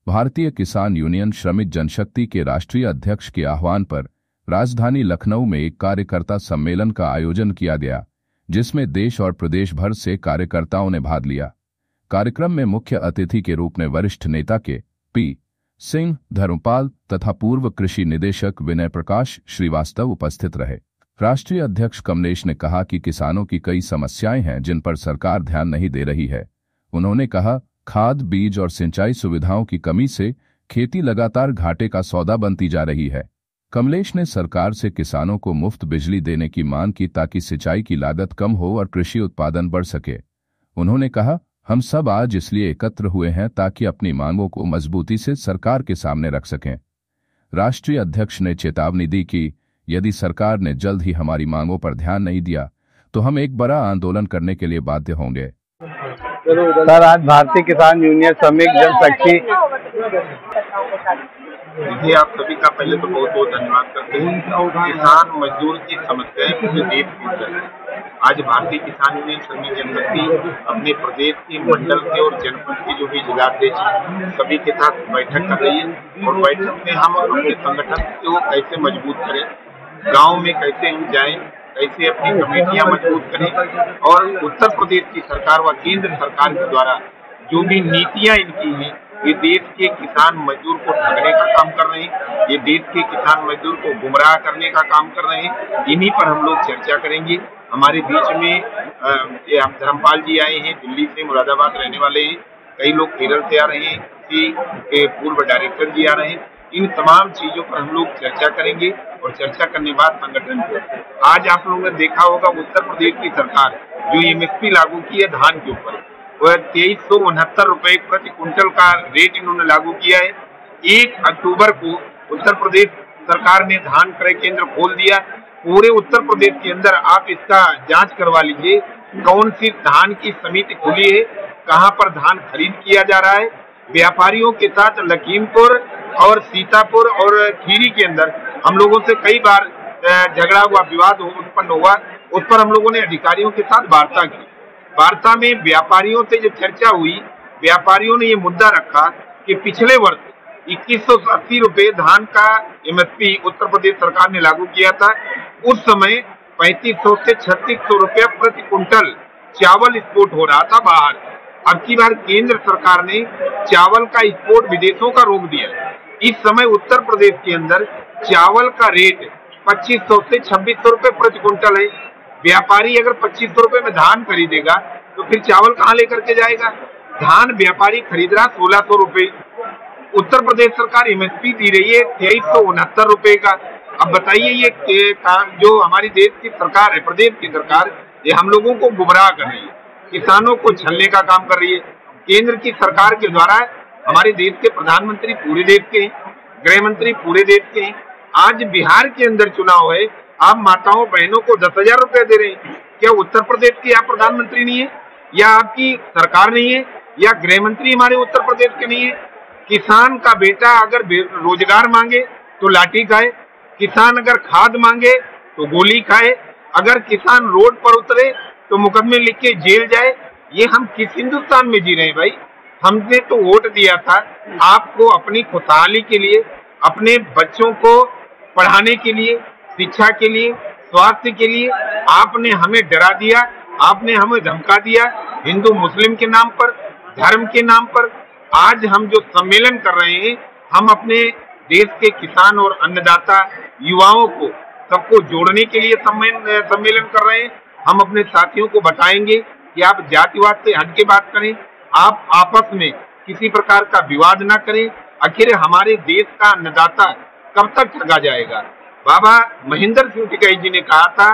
भारतीय किसान यूनियन श्रमिक जनशक्ति के राष्ट्रीय अध्यक्ष के आह्वान पर राजधानी लखनऊ में एक कार्यकर्ता सम्मेलन का आयोजन किया गया, जिसमें देश और प्रदेश भर से कार्यकर्ताओं ने भाग लिया। कार्यक्रम में मुख्य अतिथि के रूप में वरिष्ठ नेता के पी सिंह, धर्मपाल तथा पूर्व कृषि निदेशक विनय प्रकाश श्रीवास्तव उपस्थित रहे। राष्ट्रीय अध्यक्ष कमलेश ने कहा कि किसानों की कई समस्याएं हैं जिन पर सरकार ध्यान नहीं दे रही है। उन्होंने कहा, खाद, बीज और सिंचाई सुविधाओं की कमी से खेती लगातार घाटे का सौदा बनती जा रही है। कमलेश ने सरकार से किसानों को मुफ्त बिजली देने की मांग की ताकि सिंचाई की लागत कम हो और कृषि उत्पादन बढ़ सके। उन्होंने कहा, हम सब आज इसलिए एकत्र हुए हैं ताकि अपनी मांगों को मजबूती से सरकार के सामने रख सकें। राष्ट्रीय अध्यक्ष ने चेतावनी दी कि यदि सरकार ने जल्द ही हमारी मांगों पर ध्यान नहीं दिया तो हम एक बड़ा आंदोलन करने के लिए बाध्य होंगे। सर, आज भारतीय किसान यूनियन श्रमिक जनशक्ति देखिए, आप सभी का पहले तो बहुत बहुत धन्यवाद करते हैं। किसान मजदूर की समस्याएं पूरे देश में आज भारतीय किसान यूनियन श्रमिक जनशक्ति अपने प्रदेश के मंडल के और जनपद के जो भी जिलाध्यक्ष सभी के साथ बैठक कर रही है और बैठक में हम अपने संगठन को कैसे मजबूत करें, गांव में कैसे हम जाएं, कैसे अपनी कमेटियां मजबूत करें और उत्तर प्रदेश की सरकार व केंद्र सरकार के द्वारा जो भी नीतियां इनकी हैं, ये देश के किसान मजदूर को ठगने का काम कर रहे हैं, ये देश के किसान मजदूर को गुमराह करने का काम कर रहे हैं। इन्हीं पर हम लोग चर्चा करेंगे। हमारे बीच में धर्मपाल जी आए हैं, दिल्ली से, मुरादाबाद रहने वाले हैं। कई लोग केरल से आ रहे हैं, के पूर्व डायरेक्टर जी आ रहे हैं। इन तमाम चीजों पर हम लोग चर्चा करेंगे और चर्चा करने बाद संगठन आज आप लोगों ने देखा होगा उत्तर प्रदेश की सरकार जो एमएसपी लागू की है धान के ऊपर, वह 2369 रुपए प्रति क्विंटल का रेट इन्होंने लागू किया है। 1 अक्टूबर को उत्तर प्रदेश सरकार ने धान क्रय केंद्र खोल दिया। पूरे उत्तर प्रदेश के अंदर आप इसका जांच करवा लीजिए, कौन सी धान की समिति खुली है, कहां पर धान खरीद किया जा रहा है। व्यापारियों के साथ लखीमपुर और सीतापुर और खीरी के अंदर हम लोगों से कई बार झगड़ा हुआ, विवाद उत्पन्न हुआ। उस पर हम लोगों ने अधिकारियों के साथ वार्ता की। वार्ता में व्यापारियों से जो चर्चा हुई, व्यापारियों ने ये मुद्दा रखा कि पिछले वर्ष 2180 रुपए धान का एमएसपी उत्तर प्रदेश सरकार ने लागू किया था। उस समय 3500 से 3600 रुपया प्रति क्विंटल चावल एक्सपोर्ट हो रहा था बाहर। अब की बार केंद्र सरकार ने चावल का एक्सपोर्ट विदेशों का रोक दिया। इस समय उत्तर प्रदेश के अंदर चावल का रेट 2500 से 2600 रुपए प्रति क्विंटल है। व्यापारी अगर 2500 रुपए में धान खरीदेगा तो फिर चावल कहाँ लेकर के जाएगा? धान व्यापारी खरीद रहा 1600 रुपए। उत्तर प्रदेश सरकार एमएसपी दी रही है 2369 रुपए का। अब बताइए, ये जो हमारी देश की सरकार है, प्रदेश की सरकार, ये हम लोगों को गुमराह कर रही है, किसानों को छलने का काम कर रही है। केंद्र की सरकार के द्वारा हमारे देश के प्रधानमंत्री पूरे देश के हैं, गृह मंत्री पूरे देश के हैं। आज बिहार के अंदर चुनाव है, आप माताओं बहनों को 10,000 रुपए दे रहे हैं। क्या उत्तर प्रदेश के आप प्रधानमंत्री नहीं है, या आपकी सरकार नहीं है, या गृह मंत्री हमारे उत्तर प्रदेश के नहीं है? किसान का बेटा अगर रोजगार मांगे तो लाठी खाए, किसान अगर खाद मांगे तो गोली खाए, अगर किसान रोड पर उतरे तो मुकदमे लिख के जेल जाए। ये हम किस हिंदुस्तान में जी रहे हैं भाई? हमने तो वोट दिया था आपको अपनी खुशहाली के लिए, अपने बच्चों को पढ़ाने के लिए, शिक्षा के लिए, स्वास्थ्य के लिए। आपने हमें डरा दिया, आपने हमें धमका दिया हिंदू मुस्लिम के नाम पर, धर्म के नाम पर। आज हम जो सम्मेलन कर रहे हैं, हम अपने देश के किसान और अन्नदाता युवाओं को सबको जोड़ने के लिए सम्मेलन कर रहे हैं। हम अपने साथियों को बताएंगे कि आप जातिवाद से हट के बात करें, आप आपस में किसी प्रकार का विवाद ना करें। आखिर हमारे देश का अन्नदाता कब तक ठगा जाएगा? बाबा महेंद्र सिंह टिकैत जी ने कहा था,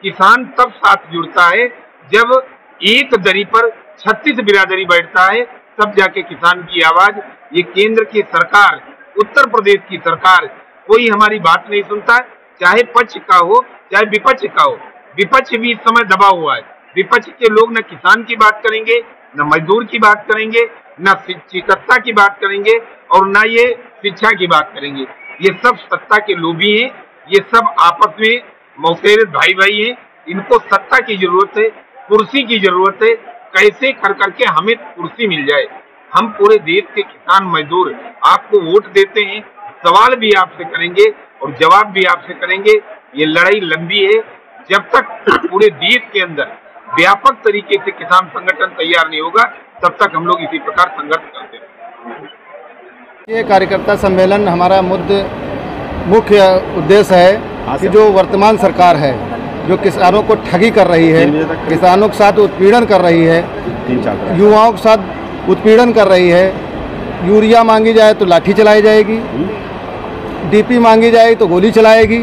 किसान तब साथ जुड़ता है जब एक दरी पर 36 बिरादरी बैठता है, तब जाके किसान की आवाज। ये केंद्र की सरकार, उत्तर प्रदेश की सरकार कोई हमारी बात नहीं सुनता, चाहे पक्ष का हो चाहे विपक्ष का हो। विपक्ष भी इस समय दबा हुआ है। विपक्ष के लोग न किसान की बात करेंगे, न मजदूर की बात करेंगे, न चिकित्सा की बात करेंगे और न ये शिक्षा की बात करेंगे। ये सब सत्ता के लोभी हैं, ये सब आपस में मौसेरे भाई भाई हैं। इनको सत्ता की जरूरत है, कुर्सी की जरूरत है। कैसे कर करके हमें कुर्सी मिल जाए। हम पूरे देश के किसान मजदूर आपको वोट देते हैं, सवाल भी आपसे करेंगे और जवाब भी आपसे करेंगे। ये लड़ाई लंबी है। जब तक पूरे देश के अंदर व्यापक तरीके से किसान संगठन तैयार नहीं होगा, तब तक हम लोग इसी प्रकार संघर्ष करते रहेंगे। ये कार्यकर्ता सम्मेलन हमारा मुख्य उद्देश्य है कि जो वर्तमान सरकार है, जो किसानों को ठगी कर रही है, किसानों के साथ उत्पीड़न कर रही है, युवाओं के साथ उत्पीड़न कर रही है, यूरिया मांगी जाए तो लाठी चलाई जाएगी, डीपी मांगी जाए तो गोली चलाएगी।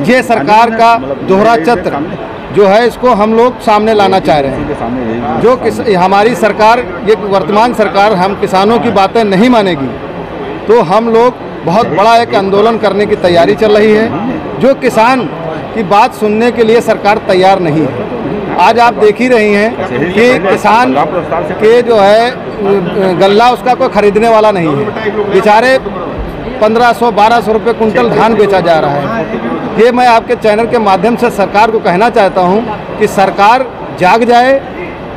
ये सरकार का दोहरा चित्र जो है, इसको हम लोग सामने लाना चाह रहे हैं। जो हमारी सरकार, ये वर्तमान सरकार हम किसानों की बातें नहीं मानेगी तो हम लोग बहुत बड़ा एक आंदोलन करने की तैयारी चल रही है। जो किसान की बात सुनने के लिए सरकार तैयार नहीं है। आज आप देख ही रही हैं कि किसान के जो है गल्ला उसका कोई खरीदने वाला नहीं है। बेचारे 1500-1200 रुपये कुंटल धान बेचा जा रहा है। ये मैं आपके चैनल के माध्यम से सरकार को कहना चाहता हूँ कि सरकार जाग जाए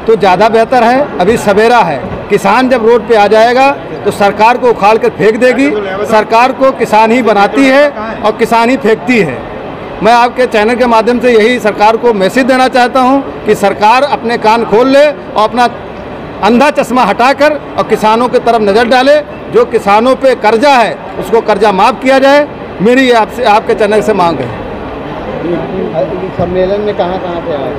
तो ज़्यादा बेहतर है। अभी सवेरा है। किसान जब रोड पे आ जाएगा तो सरकार को उखाड़ कर फेंक देगी। सरकार को किसान ही बनाती है और किसान ही फेंकती है। मैं आपके चैनल के माध्यम से यही सरकार को मैसेज देना चाहता हूं कि सरकार अपने कान खोल ले और अपना अंधा चश्मा हटाकर और किसानों की तरफ नज़र डाले। जो किसानों पे कर्जा है उसको कर्जा माफ़ किया जाए, मेरी आपसे आपके चैनल से मांग है। सम्मेलन में कहाँ से आए?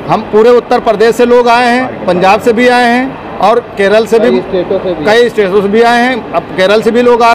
हम पूरे उत्तर प्रदेश से लोग आए हैं, पंजाब से भी आए हैं और केरल से भी, कई स्टेटों से भी आए हैं। अब केरल से भी लोग आ